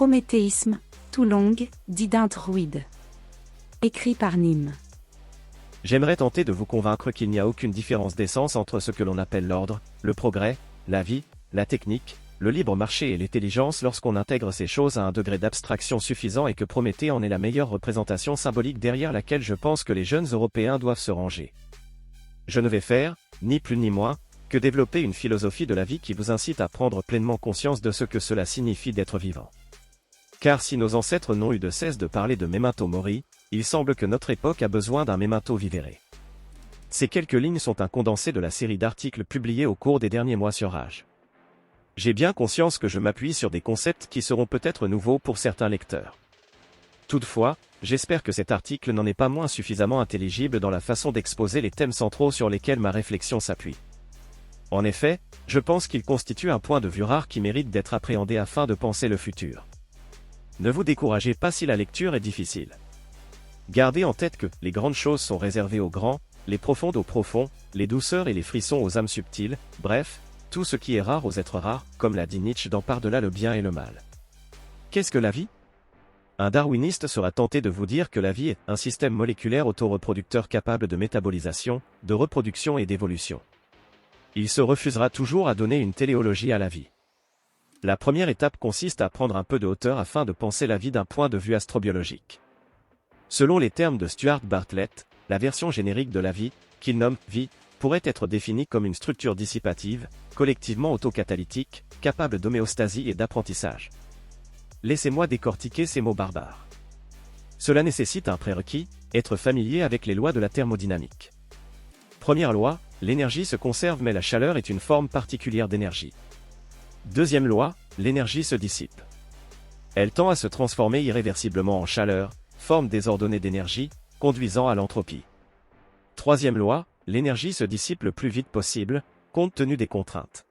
Prométhéisme, Toulong, d'Idint Ruide. Écrit par Nîmes. J'aimerais tenter de vous convaincre qu'il n'y a aucune différence d'essence entre ce que l'on appelle l'ordre, le progrès, la vie, la technique, le libre marché et l'intelligence lorsqu'on intègre ces choses à un degré d'abstraction suffisant et que Prométhée en est la meilleure représentation symbolique derrière laquelle je pense que les jeunes Européens doivent se ranger. Je ne vais faire, ni plus ni moins, que développer une philosophie de la vie qui vous incite à prendre pleinement conscience de ce que cela signifie d'être vivant. Car si nos ancêtres n'ont eu de cesse de parler de memento mori, il semble que notre époque a besoin d'un memento vivere. Ces quelques lignes sont un condensé de la série d'articles publiés au cours des derniers mois sur Rage. J'ai bien conscience que je m'appuie sur des concepts qui seront peut-être nouveaux pour certains lecteurs. Toutefois, j'espère que cet article n'en est pas moins suffisamment intelligible dans la façon d'exposer les thèmes centraux sur lesquels ma réflexion s'appuie. En effet, je pense qu'il constitue un point de vue rare qui mérite d'être appréhendé afin de penser le futur. Ne vous découragez pas si la lecture est difficile. Gardez en tête que les grandes choses sont réservées aux grands, les profondes aux profonds, les douceurs et les frissons aux âmes subtiles, bref, tout ce qui est rare aux êtres rares, comme l'a dit Nietzsche dans Par-delà le bien et le mal. Qu'est-ce que la vie ? Un darwiniste sera tenté de vous dire que la vie est un système moléculaire autoreproducteur capable de métabolisation, de reproduction et d'évolution. Il se refusera toujours à donner une téléologie à la vie. La première étape consiste à prendre un peu de hauteur afin de penser la vie d'un point de vue astrobiologique. Selon les termes de Stuart Bartlett, la version générique de la vie, qu'il nomme « vie », pourrait être définie comme une structure dissipative, collectivement autocatalytique, capable d'homéostasie et d'apprentissage. Laissez-moi décortiquer ces mots barbares. Cela nécessite un prérequis, être familier avec les lois de la thermodynamique. Première loi, l'énergie se conserve mais la chaleur est une forme particulière d'énergie. Deuxième loi, l'énergie se dissipe. Elle tend à se transformer irréversiblement en chaleur, forme désordonnée d'énergie, conduisant à l'entropie. Troisième loi, l'énergie se dissipe le plus vite possible, compte tenu des contraintes.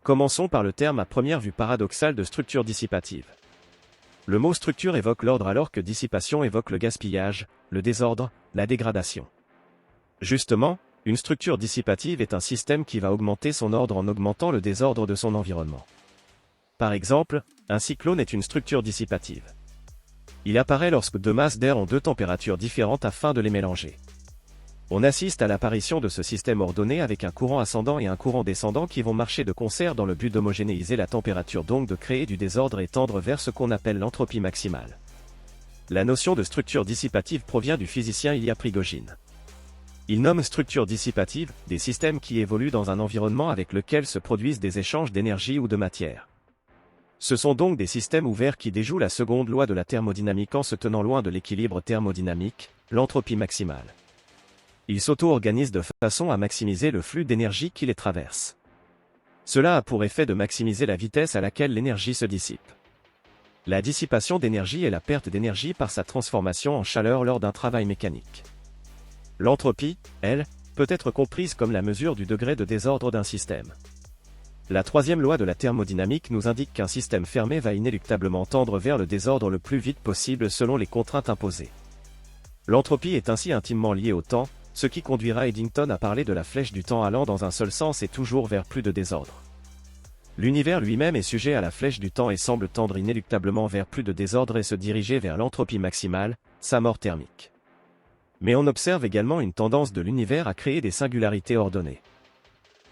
Commençons par le terme à première vue paradoxal de structure dissipative. Le mot structure évoque l'ordre alors que dissipation évoque le gaspillage, le désordre, la dégradation. Justement, une structure dissipative est un système qui va augmenter son ordre en augmentant le désordre de son environnement. Par exemple, un cyclone est une structure dissipative. Il apparaît lorsque deux masses d'air ont deux températures différentes afin de les mélanger. On assiste à l'apparition de ce système ordonné avec un courant ascendant et un courant descendant qui vont marcher de concert dans le but d'homogénéiser la température, donc de créer du désordre et tendre vers ce qu'on appelle l'entropie maximale. La notion de structure dissipative provient du physicien Ilya Prigogine. Il nomme structure dissipative des systèmes qui évoluent dans un environnement avec lequel se produisent des échanges d'énergie ou de matière. Ce sont donc des systèmes ouverts qui déjouent la seconde loi de la thermodynamique en se tenant loin de l'équilibre thermodynamique, l'entropie maximale. Ils s'auto-organisent de façon à maximiser le flux d'énergie qui les traverse. Cela a pour effet de maximiser la vitesse à laquelle l'énergie se dissipe. La dissipation d'énergie est la perte d'énergie par sa transformation en chaleur lors d'un travail mécanique. L'entropie, elle, peut être comprise comme la mesure du degré de désordre d'un système. La troisième loi de la thermodynamique nous indique qu'un système fermé va inéluctablement tendre vers le désordre le plus vite possible selon les contraintes imposées. L'entropie est ainsi intimement liée au temps, ce qui conduira Eddington à parler de la flèche du temps allant dans un seul sens et toujours vers plus de désordre. L'univers lui-même est sujet à la flèche du temps et semble tendre inéluctablement vers plus de désordre et se diriger vers l'entropie maximale, sa mort thermique. Mais on observe également une tendance de l'univers à créer des singularités ordonnées.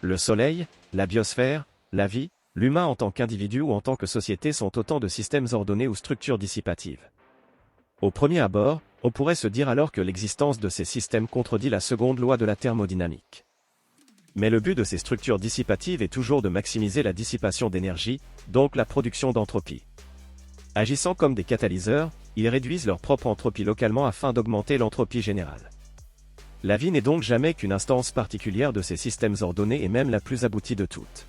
Le Soleil, la biosphère, la vie, l'humain en tant qu'individu ou en tant que société sont autant de systèmes ordonnés ou structures dissipatives. Au premier abord, on pourrait se dire alors que l'existence de ces systèmes contredit la seconde loi de la thermodynamique. Mais le but de ces structures dissipatives est toujours de maximiser la dissipation d'énergie, donc la production d'entropie. Agissant comme des catalyseurs, ils réduisent leur propre entropie localement afin d'augmenter l'entropie générale. La vie n'est donc jamais qu'une instance particulière de ces systèmes ordonnés et même la plus aboutie de toutes.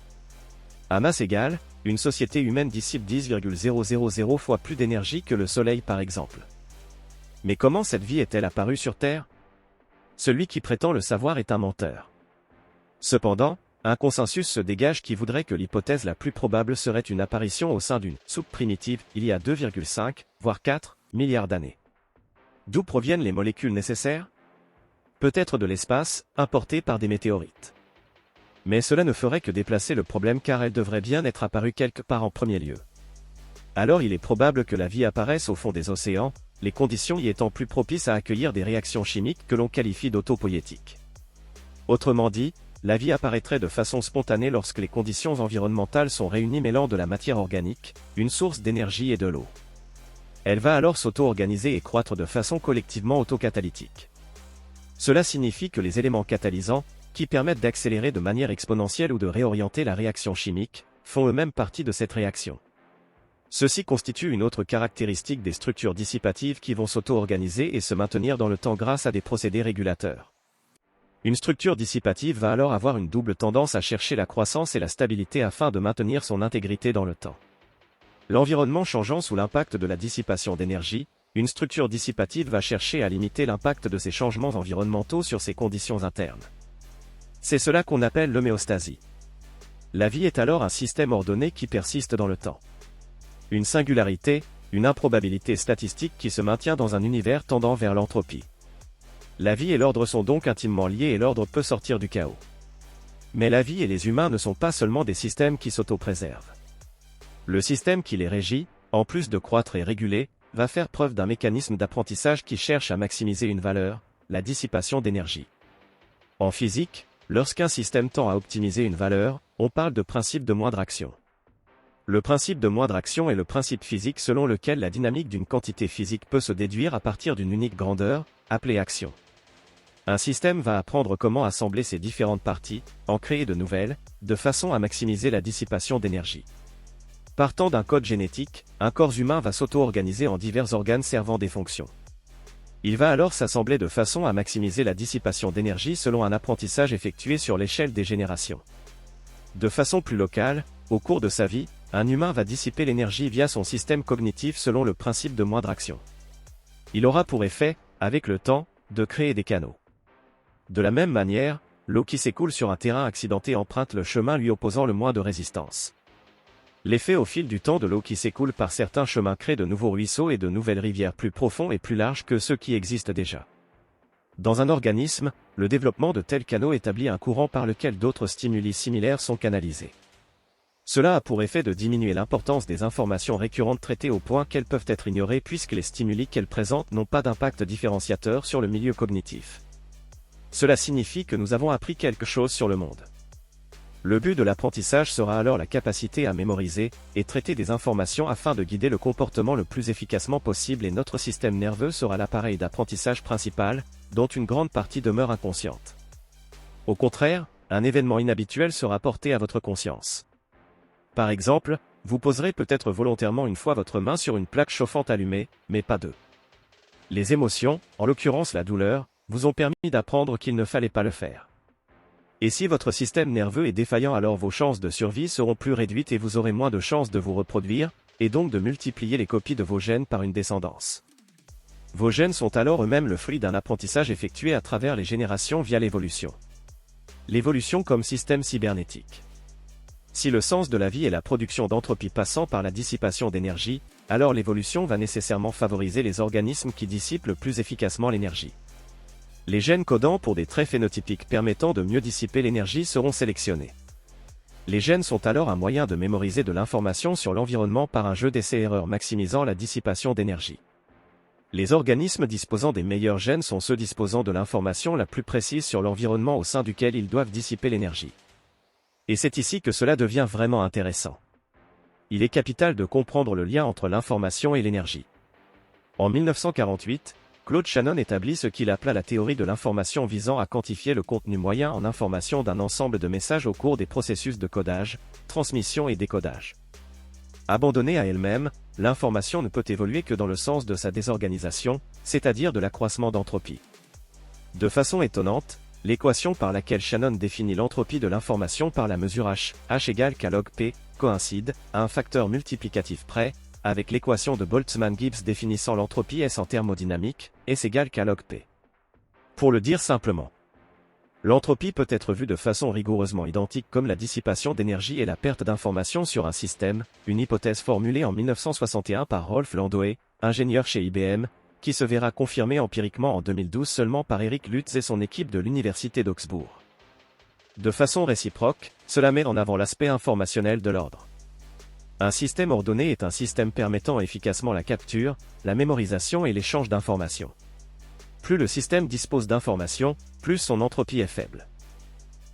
À masse égale, une société humaine dissipe 10,000 fois plus d'énergie que le Soleil par exemple. Mais comment cette vie est-elle apparue sur Terre ? Celui qui prétend le savoir est un menteur. Cependant, un consensus se dégage qui voudrait que l'hypothèse la plus probable serait une apparition au sein d'une soupe primitive il y a 2,5, voire 4 milliards d'années. D'où proviennent les molécules nécessaires ? Peut-être de l'espace, importées par des météorites. Mais cela ne ferait que déplacer le problème car elles devraient bien être apparues quelque part en premier lieu. alors il est probable que la vie apparaisse au fond des océans, les conditions y étant plus propices à accueillir des réactions chimiques que l'on qualifie d'autopoïétiques. Autrement dit, la vie apparaîtrait de façon spontanée lorsque les conditions environnementales sont réunies mêlant de la matière organique, une source d'énergie et de l'eau. Elle va alors s'auto-organiser et croître de façon collectivement autocatalytique. Cela signifie que les éléments catalysants, qui permettent d'accélérer de manière exponentielle ou de réorienter la réaction chimique, font eux-mêmes partie de cette réaction. Ceci constitue une autre caractéristique des structures dissipatives qui vont s'auto-organiser et se maintenir dans le temps grâce à des procédés régulateurs. Une structure dissipative va alors avoir une double tendance à chercher la croissance et la stabilité afin de maintenir son intégrité dans le temps. L'environnement changeant sous l'impact de la dissipation d'énergie, une structure dissipative va chercher à limiter l'impact de ces changements environnementaux sur ses conditions internes. C'est cela qu'on appelle l'homéostasie. La vie est alors un système ordonné qui persiste dans le temps. Une singularité, une improbabilité statistique qui se maintient dans un univers tendant vers l'entropie. La vie et l'ordre sont donc intimement liés et l'ordre peut sortir du chaos. Mais la vie et les humains ne sont pas seulement des systèmes qui s'auto-préservent. Le système qui les régit, en plus de croître et réguler, va faire preuve d'un mécanisme d'apprentissage qui cherche à maximiser une valeur, la dissipation d'énergie. En physique, lorsqu'un système tend à optimiser une valeur, on parle de principe de moindre action. Le principe de moindre action est le principe physique selon lequel la dynamique d'une quantité physique peut se déduire à partir d'une unique grandeur, appelée action. Un système va apprendre comment assembler ses différentes parties, en créer de nouvelles, de façon à maximiser la dissipation d'énergie. Partant d'un code génétique, un corps humain va s'auto-organiser en divers organes servant des fonctions. Il va alors s'assembler de façon à maximiser la dissipation d'énergie selon un apprentissage effectué sur l'échelle des générations. De façon plus locale, au cours de sa vie, un humain va dissiper l'énergie via son système cognitif selon le principe de moindre action. Il aura pour effet, avec le temps, de créer des canaux. De la même manière, l'eau qui s'écoule sur un terrain accidenté emprunte le chemin lui opposant le moins de résistance. L'effet au fil du temps de l'eau qui s'écoule par certains chemins crée de nouveaux ruisseaux et de nouvelles rivières plus profonds et plus larges que ceux qui existent déjà. Dans un organisme, le développement de tels canaux établit un courant par lequel d'autres stimuli similaires sont canalisés. Cela a pour effet de diminuer l'importance des informations récurrentes traitées au point qu'elles peuvent être ignorées puisque les stimuli qu'elles présentent n'ont pas d'impact différenciateur sur le milieu cognitif. Cela signifie que nous avons appris quelque chose sur le monde. Le but de l'apprentissage sera alors la capacité à mémoriser et traiter des informations afin de guider le comportement le plus efficacement possible et notre système nerveux sera l'appareil d'apprentissage principal, dont une grande partie demeure inconsciente. Au contraire, un événement inhabituel sera porté à votre conscience. Par exemple, vous poserez peut-être volontairement une fois votre main sur une plaque chauffante allumée, mais pas deux. Les émotions, en l'occurrence la douleur, vous ont permis d'apprendre qu'il ne fallait pas le faire. Et si votre système nerveux est défaillant, alors vos chances de survie seront plus réduites et vous aurez moins de chances de vous reproduire, et donc de multiplier les copies de vos gènes par une descendance. Vos gènes sont alors eux-mêmes le fruit d'un apprentissage effectué à travers les générations via l'évolution. L'évolution comme système cybernétique. Si le sens de la vie est la production d'entropie passant par la dissipation d'énergie, alors l'évolution va nécessairement favoriser les organismes qui dissipent le plus efficacement l'énergie. Les gènes codants pour des traits phénotypiques permettant de mieux dissiper l'énergie seront sélectionnés. Les gènes sont alors un moyen de mémoriser de l'information sur l'environnement par un jeu d'essais-erreurs maximisant la dissipation d'énergie. Les organismes disposant des meilleurs gènes sont ceux disposant de l'information la plus précise sur l'environnement au sein duquel ils doivent dissiper l'énergie. Et c'est ici que cela devient vraiment intéressant. Il est capital de comprendre le lien entre l'information et l'énergie. En 1948, Claude Shannon établit ce qu'il appela la théorie de l'information visant à quantifier le contenu moyen en information d'un ensemble de messages au cours des processus de codage, transmission et décodage. Abandonnée à elle-même, l'information ne peut évoluer que dans le sens de sa désorganisation, c'est-à-dire de l'accroissement d'entropie. De façon étonnante, l'équation par laquelle Shannon définit l'entropie de l'information par la mesure h égale k log p, coïncide, à un facteur multiplicatif près, avec l'équation de Boltzmann-Gibbs définissant l'entropie S en thermodynamique, S égale k log p. Pour le dire simplement, l'entropie peut être vue de façon rigoureusement identique comme la dissipation d'énergie et la perte d'information sur un système, une hypothèse formulée en 1961 par Rolf Landauer, ingénieur chez IBM, qui se verra confirmée empiriquement en 2012 seulement par Eric Lutz et son équipe de l'université d'Augsbourg. De façon réciproque, cela met en avant l'aspect informationnel de l'ordre. Un système ordonné est un système permettant efficacement la capture, la mémorisation et l'échange d'informations. Plus le système dispose d'informations, plus son entropie est faible.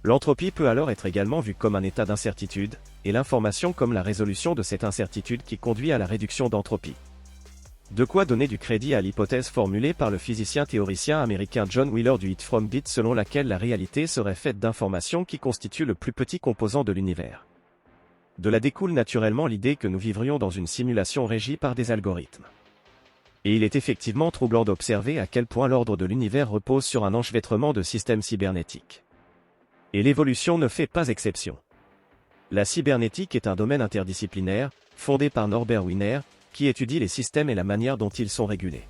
L'entropie peut alors être également vue comme un état d'incertitude, et l'information comme la résolution de cette incertitude qui conduit à la réduction d'entropie. De quoi donner du crédit à l'hypothèse formulée par le physicien théoricien américain John Wheeler du Heat from Bit selon laquelle la réalité serait faite d'informations qui constituent le plus petit composant de l'univers. De là découle naturellement l'idée que nous vivrions dans une simulation régie par des algorithmes. Et il est effectivement troublant d'observer à quel point l'ordre de l'univers repose sur un enchevêtrement de systèmes cybernétiques. Et l'évolution ne fait pas exception. La cybernétique est un domaine interdisciplinaire, fondé par Norbert Wiener, qui étudie les systèmes et la manière dont ils sont régulés.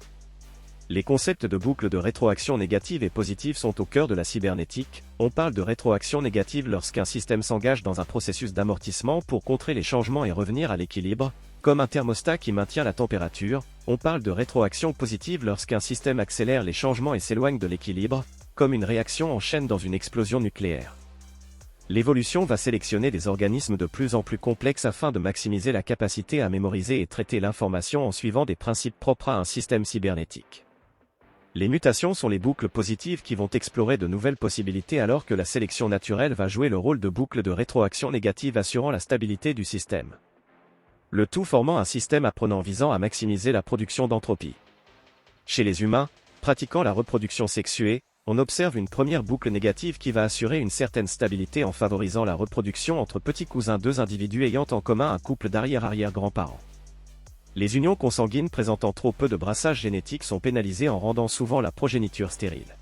Les concepts de boucles de rétroaction négative et positive sont au cœur de la cybernétique. On parle de rétroaction négative lorsqu'un système s'engage dans un processus d'amortissement pour contrer les changements et revenir à l'équilibre, comme un thermostat qui maintient la température. On parle de rétroaction positive lorsqu'un système accélère les changements et s'éloigne de l'équilibre, comme une réaction en chaîne dans une explosion nucléaire. L'évolution va sélectionner des organismes de plus en plus complexes afin de maximiser la capacité à mémoriser et traiter l'information en suivant des principes propres à un système cybernétique. Les mutations sont les boucles positives qui vont explorer de nouvelles possibilités alors que la sélection naturelle va jouer le rôle de boucle de rétroaction négative assurant la stabilité du système. Le tout formant un système apprenant visant à maximiser la production d'entropie. Chez les humains, pratiquant la reproduction sexuée, on observe une première boucle négative qui va assurer une certaine stabilité en favorisant la reproduction entre petits cousins, deux individus ayant en commun un couple d'arrière-arrière-grands-parents. Les unions consanguines présentant trop peu de brassage génétique sont pénalisées en rendant souvent la progéniture stérile.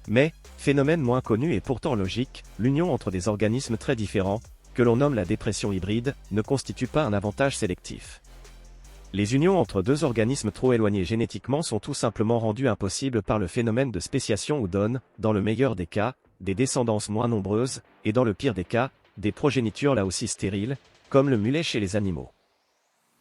Mais, phénomène moins connu et pourtant logique, l'union entre des organismes très différents, que l'on nomme la dépression hybride, ne constitue pas un avantage sélectif. Les unions entre deux organismes trop éloignés génétiquement sont tout simplement rendues impossibles par le phénomène de spéciation ou donnent, dans le meilleur des cas, des descendances moins nombreuses, et dans le pire des cas, des progénitures là aussi stériles, comme le mulet chez les animaux.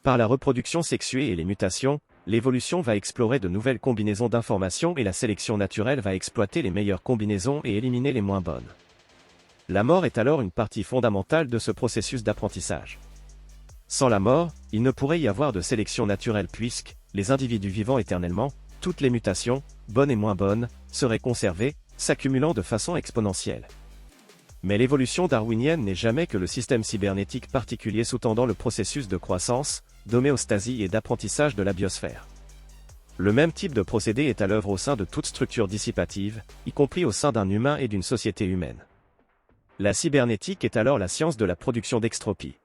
Par la reproduction sexuée et les mutations, l'évolution va explorer de nouvelles combinaisons d'informations et la sélection naturelle va exploiter les meilleures combinaisons et éliminer les moins bonnes. La mort est alors une partie fondamentale de ce processus d'apprentissage. Sans la mort, il ne pourrait y avoir de sélection naturelle puisque, les individus vivant éternellement, toutes les mutations, bonnes et moins bonnes, seraient conservées, s'accumulant de façon exponentielle. Mais l'évolution darwinienne n'est jamais que le système cybernétique particulier sous-tendant le processus de croissance, d'homéostasie et d'apprentissage de la biosphère. Le même type de procédé est à l'œuvre au sein de toute structure dissipative, y compris au sein d'un humain et d'une société humaine. La cybernétique est alors la science de la production d'extropie.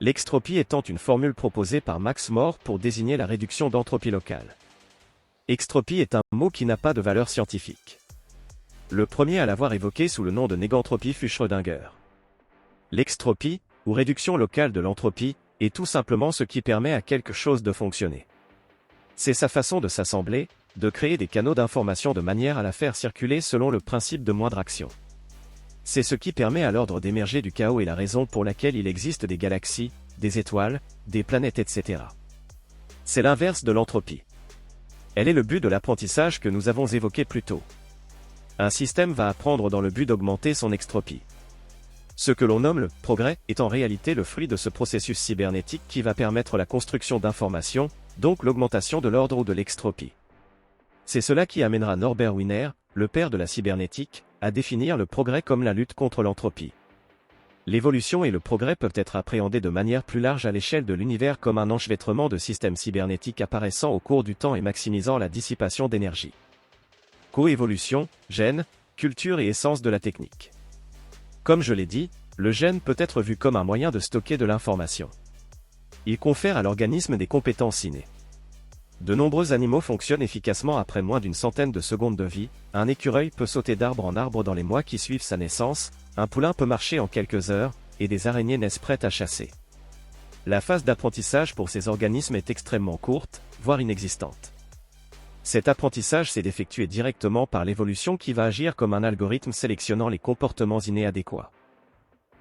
L'extropie étant une formule proposée par Max More pour désigner la réduction d'entropie locale. Extropie est un mot qui n'a pas de valeur scientifique. Le premier à l'avoir évoqué sous le nom de négantropie fut Schrödinger. L'extropie, ou réduction locale de l'entropie, est tout simplement ce qui permet à quelque chose de fonctionner. C'est sa façon de s'assembler, de créer des canaux d'information de manière à la faire circuler selon le principe de moindre action. C'est ce qui permet à l'ordre d'émerger du chaos et la raison pour laquelle il existe des galaxies, des étoiles, des planètes etc. C'est l'inverse de l'entropie. Elle est le but de l'apprentissage que nous avons évoqué plus tôt. Un système va apprendre dans le but d'augmenter son extropie. Ce que l'on nomme le « progrès » est en réalité le fruit de ce processus cybernétique qui va permettre la construction d'informations, donc l'augmentation de l'ordre ou de l'extropie. C'est cela qui amènera Norbert Wiener, le père de la cybernétique, à définir le progrès comme la lutte contre l'entropie. L'évolution et le progrès peuvent être appréhendés de manière plus large à l'échelle de l'univers comme un enchevêtrement de systèmes cybernétiques apparaissant au cours du temps et maximisant la dissipation d'énergie. Coévolution, gène, culture et essence de la technique. Comme je l'ai dit, le gène peut être vu comme un moyen de stocker de l'information. Il confère à l'organisme des compétences innées. De nombreux animaux fonctionnent efficacement après moins d'une centaine de secondes de vie, un écureuil peut sauter d'arbre en arbre dans les mois qui suivent sa naissance, un poulain peut marcher en quelques heures, et des araignées naissent prêtes à chasser. La phase d'apprentissage pour ces organismes est extrêmement courte, voire inexistante. Cet apprentissage s'est effectué directement par l'évolution qui va agir comme un algorithme sélectionnant les comportements innés adéquats.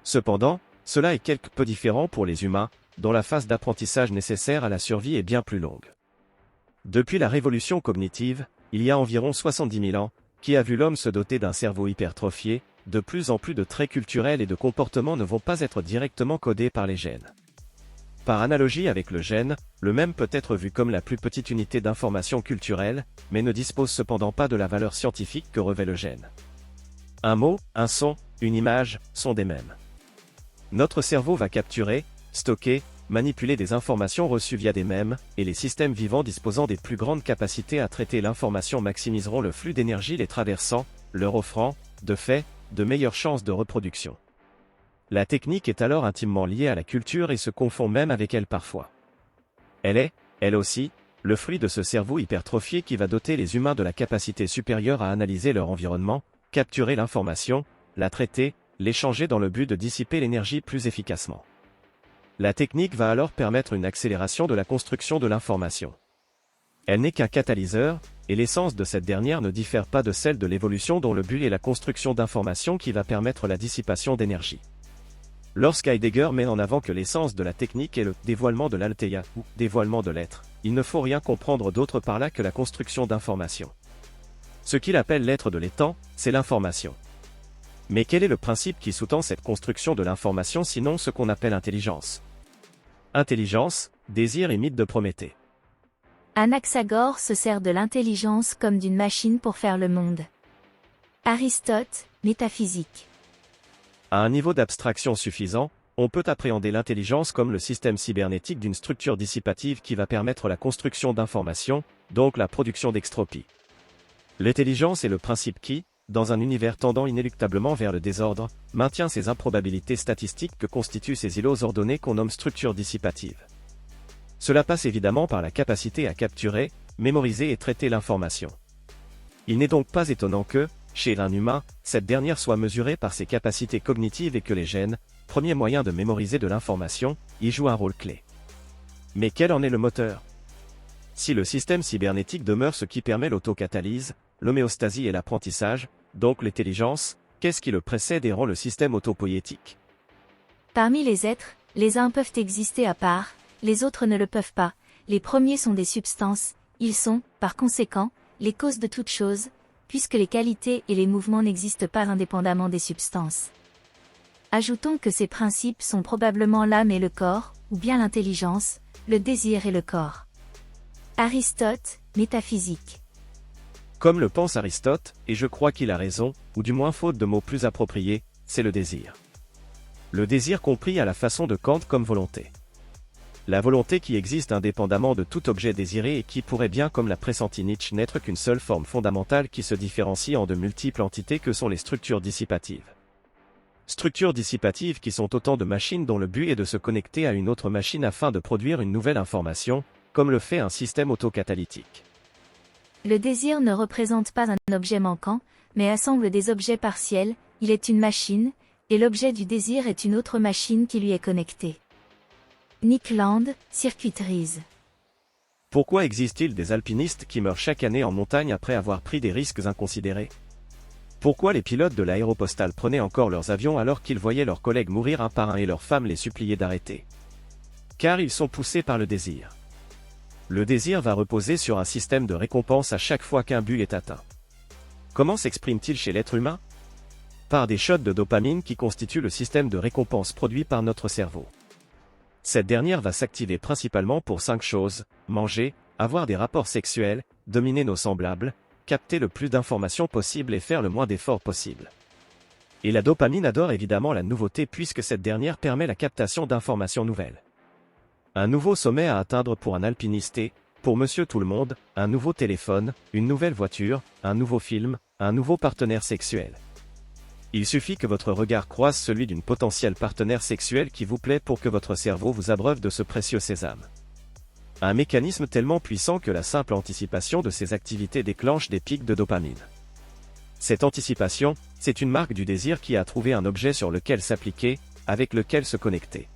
Cependant, cela est quelque peu différent pour les humains, dont la phase d'apprentissage nécessaire à la survie est bien plus longue. Depuis la révolution cognitive, il y a environ 70 000 ans, qui a vu l'homme se doter d'un cerveau hypertrophié, de plus en plus de traits culturels et de comportements ne vont pas être directement codés par les gènes. Par analogie avec le gène, le mème peut être vu comme la plus petite unité d'information culturelle, mais ne dispose cependant pas de la valeur scientifique que revêt le gène. Un mot, un son, une image, sont des mèmes. Notre cerveau va capturer, stocker, manipuler des informations reçues via des mèmes, et les systèmes vivants disposant des plus grandes capacités à traiter l'information maximiseront le flux d'énergie les traversant, leur offrant, de fait, de meilleures chances de reproduction. La technique est alors intimement liée à la culture et se confond même avec elle parfois. Elle est, elle aussi, le fruit de ce cerveau hypertrophié qui va doter les humains de la capacité supérieure à analyser leur environnement, capturer l'information, la traiter, l'échanger dans le but de dissiper l'énergie plus efficacement. La technique va alors permettre une accélération de la construction de l'information. Elle n'est qu'un catalyseur, et l'essence de cette dernière ne diffère pas de celle de l'évolution dont le but est la construction d'informations qui va permettre la dissipation d'énergie. Lorsqu'Heidegger met en avant que l'essence de la technique est le dévoilement de l'altheia, ou dévoilement de l'être, il ne faut rien comprendre d'autre par là que la construction d'informations. Ce qu'il appelle l'être de l'étant, c'est l'information. Mais quel est le principe qui sous-tend cette construction de l'information sinon ce qu'on appelle intelligence? Intelligence, désir et mythe de Prométhée. Anaxagore se sert de l'intelligence comme d'une machine pour faire le monde. Aristote, métaphysique. À un niveau d'abstraction suffisant, on peut appréhender l'intelligence comme le système cybernétique d'une structure dissipative qui va permettre la construction d'informations, donc la production d'extropie. L'intelligence est le principe qui, dans un univers tendant inéluctablement vers le désordre, maintient ces improbabilités statistiques que constituent ces îlots ordonnés qu'on nomme structures dissipatives. Cela passe évidemment par la capacité à capturer, mémoriser et traiter l'information. Il n'est donc pas étonnant que, chez un humain, cette dernière soit mesurée par ses capacités cognitives et que les gènes, premier moyen de mémoriser de l'information, y jouent un rôle clé. Mais quel en est le moteur? Si le système cybernétique demeure ce qui permet l'autocatalyse, l'homéostasie et l'apprentissage, donc l'intelligence, qu'est-ce qui le précède et rend le système autopoïétique? Parmi les êtres, les uns peuvent exister à part, les autres ne le peuvent pas. Les premiers sont des substances, ils sont, par conséquent, les causes de toute chose, puisque les qualités et les mouvements n'existent pas indépendamment des substances. Ajoutons que ces principes sont probablement l'âme et le corps, ou bien l'intelligence, le désir et le corps. Aristote, métaphysique. Comme le pense Aristote, et je crois qu'il a raison, ou du moins faute de mots plus appropriés, c'est le désir. Le désir compris à la façon de Kant comme volonté. La volonté qui existe indépendamment de tout objet désiré et qui pourrait bien comme l'a pressenti Nietzsche n'être qu'une seule forme fondamentale qui se différencie en de multiples entités que sont les structures dissipatives. Structures dissipatives qui sont autant de machines dont le but est de se connecter à une autre machine afin de produire une nouvelle information, comme le fait un système autocatalytique. Le désir ne représente pas un objet manquant, mais assemble des objets partiels, il est une machine, et l'objet du désir est une autre machine qui lui est connectée. Nick Land, circuiteries. Pourquoi existe-t-il des alpinistes qui meurent chaque année en montagne après avoir pris des risques inconsidérés? Pourquoi les pilotes de l'Aéropostale prenaient encore leurs avions alors qu'ils voyaient leurs collègues mourir un par un et leurs femmes les supplier d'arrêter? Car ils sont poussés par le désir. Le désir va reposer sur un système de récompense à chaque fois qu'un but est atteint. Comment s'exprime-t-il chez l'être humain? Par des shots de dopamine qui constituent le système de récompense produit par notre cerveau. Cette dernière va s'activer principalement pour 5 choses: manger, avoir des rapports sexuels, dominer nos semblables, capter le plus d'informations possible et faire le moins d'efforts possible. Et la dopamine adore évidemment la nouveauté puisque cette dernière permet la captation d'informations nouvelles. Un nouveau sommet à atteindre pour un alpiniste et, pour Monsieur Tout-le-Monde, un nouveau téléphone, une nouvelle voiture, un nouveau film, un nouveau partenaire sexuel. Il suffit que votre regard croise celui d'une potentielle partenaire sexuelle qui vous plaît pour que votre cerveau vous abreuve de ce précieux sésame. Un mécanisme tellement puissant que la simple anticipation de ces activités déclenche des pics de dopamine. Cette anticipation, c'est une marque du désir qui a trouvé un objet sur lequel s'appliquer, avec lequel se connecter.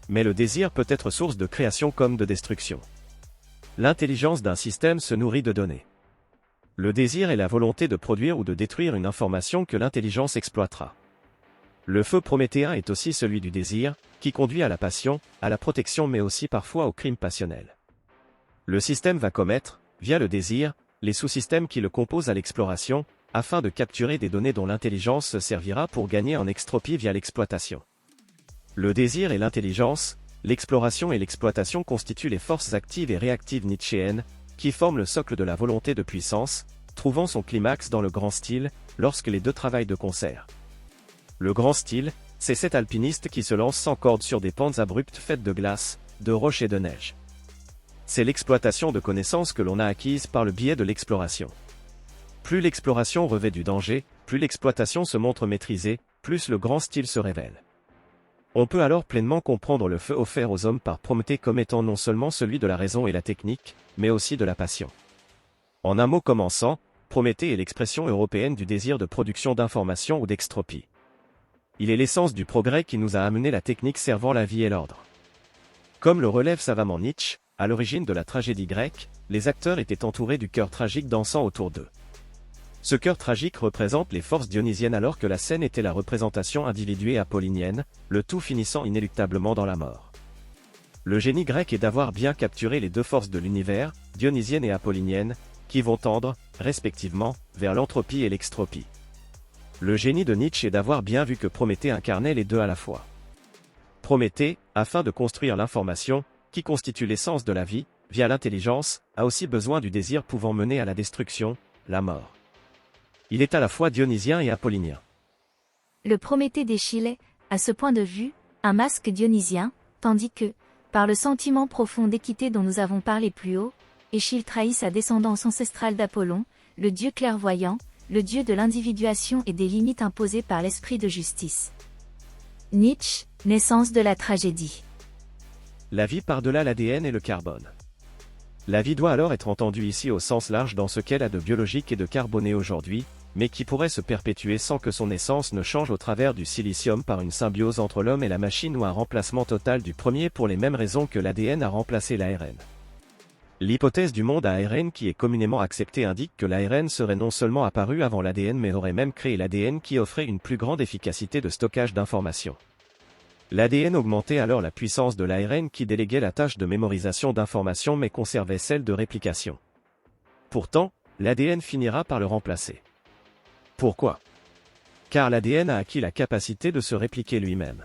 Mais le désir peut être source de création comme de destruction. L'intelligence d'un système se nourrit de données. Le désir est la volonté de produire ou de détruire une information que l'intelligence exploitera. Le feu prométhéen est aussi celui du désir, qui conduit à la passion, à la protection mais aussi parfois au crime passionnel. Le système va commettre, via le désir, les sous-systèmes qui le composent à l'exploration, afin de capturer des données dont l'intelligence se servira pour gagner en extropie via l'exploitation. Le désir et l'intelligence, l'exploration et l'exploitation constituent les forces actives et réactives nietzschéennes, qui forment le socle de la volonté de puissance, trouvant son climax dans le grand style, lorsque les deux travaillent de concert. Le grand style, c'est cet alpiniste qui se lance sans corde sur des pentes abruptes faites de glace, de roches et de neige. C'est l'exploitation de connaissances que l'on a acquises par le biais de l'exploration. Plus l'exploration revêt du danger, plus l'exploitation se montre maîtrisée, plus le grand style se révèle. On peut alors pleinement comprendre le feu offert aux hommes par Prométhée comme étant non seulement celui de la raison et la technique, mais aussi de la passion. En un mot commençant, Prométhée est l'expression européenne du désir de production d'information ou d'extropie. Il est l'essence du progrès qui nous a amené la technique servant la vie et l'ordre. Comme le relève savamment Nietzsche, à l'origine de la tragédie grecque, les acteurs étaient entourés du cœur tragique dansant autour d'eux. Ce cœur tragique représente les forces dionysiennes alors que la scène était la représentation individuée apollinienne, le tout finissant inéluctablement dans la mort. Le génie grec est d'avoir bien capturé les deux forces de l'univers, dionysienne et apollinienne, qui vont tendre, respectivement, vers l'entropie et l'extropie. Le génie de Nietzsche est d'avoir bien vu que Prométhée incarnait les deux à la fois. Prométhée, afin de construire l'information, qui constitue l'essence de la vie, via l'intelligence, a aussi besoin du désir pouvant mener à la destruction, la mort. Il est à la fois dionysien et apollinien. Le Prométhée d'Échille, à ce point de vue, un masque dionysien, tandis que, par le sentiment profond d'équité dont nous avons parlé plus haut, Échille trahit sa descendance ancestrale d'Apollon, le dieu clairvoyant, le dieu de l'individuation et des limites imposées par l'esprit de justice. Nietzsche, naissance de la tragédie. La vie par-delà l'ADN et le carbone. La vie doit alors être entendue ici au sens large dans ce qu'elle a de biologique et de carboné aujourd'hui, mais qui pourrait se perpétuer sans que son essence ne change au travers du silicium par une symbiose entre l'homme et la machine ou un remplacement total du premier pour les mêmes raisons que l'ADN a remplacé l'ARN. L'hypothèse du monde à ARN qui est communément acceptée indique que l'ARN serait non seulement apparu avant l'ADN mais aurait même créé l'ADN qui offrait une plus grande efficacité de stockage d'informations. L'ADN augmentait alors la puissance de l'ARN qui déléguait la tâche de mémorisation d'informations mais conservait celle de réplication. Pourtant, l'ADN finira par le remplacer. Pourquoi ? Car l'ADN a acquis la capacité de se répliquer lui-même.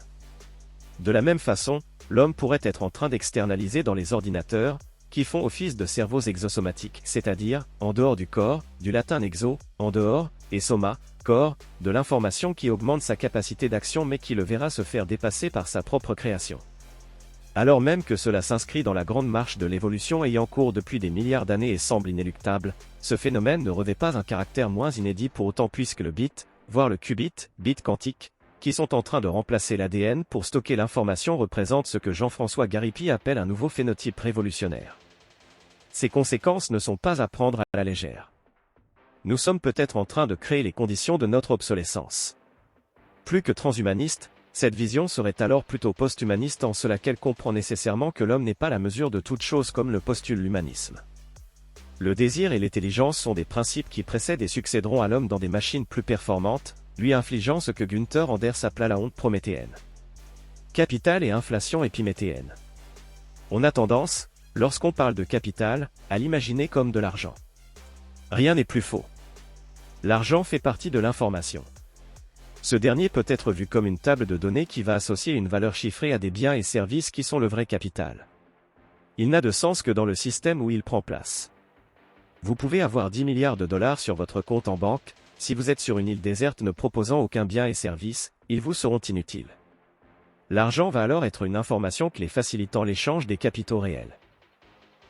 De la même façon, l'homme pourrait être en train d'externaliser dans les ordinateurs, qui font office de cerveaux exosomatiques, c'est-à-dire, en dehors du corps, du latin exo, en dehors, et soma, corps, de l'information qui augmente sa capacité d'action mais qui le verra se faire dépasser par sa propre création. Alors même que cela s'inscrit dans la grande marche de l'évolution ayant cours depuis des milliards d'années et semble inéluctable, ce phénomène ne revêt pas un caractère moins inédit pour autant puisque le bit, voire le qubit, bit quantique, qui sont en train de remplacer l'ADN pour stocker l'information représente ce que Jean-François Garipi appelle un nouveau phénotype révolutionnaire. Ces conséquences ne sont pas à prendre à la légère. Nous sommes peut-être en train de créer les conditions de notre obsolescence. Plus que transhumaniste, cette vision serait alors plutôt post-humaniste en cela qu'elle comprend nécessairement que l'homme n'est pas la mesure de toute chose comme le postule l'humanisme. Le désir et l'intelligence sont des principes qui précèdent et succéderont à l'homme dans des machines plus performantes, lui infligeant ce que Günther Anders appela la honte prométhéenne. Capital et inflation épiméthéenne. On a tendance, lorsqu'on parle de capital, à l'imaginer comme de l'argent. Rien n'est plus faux. L'argent fait partie de l'information. Ce dernier peut être vu comme une table de données qui va associer une valeur chiffrée à des biens et services qui sont le vrai capital. Il n'a de sens que dans le système où il prend place. Vous pouvez avoir 10 milliards de dollars sur votre compte en banque, si vous êtes sur une île déserte ne proposant aucun bien et service, ils vous seront inutiles. L'argent va alors être une information clé facilitant l'échange des capitaux réels.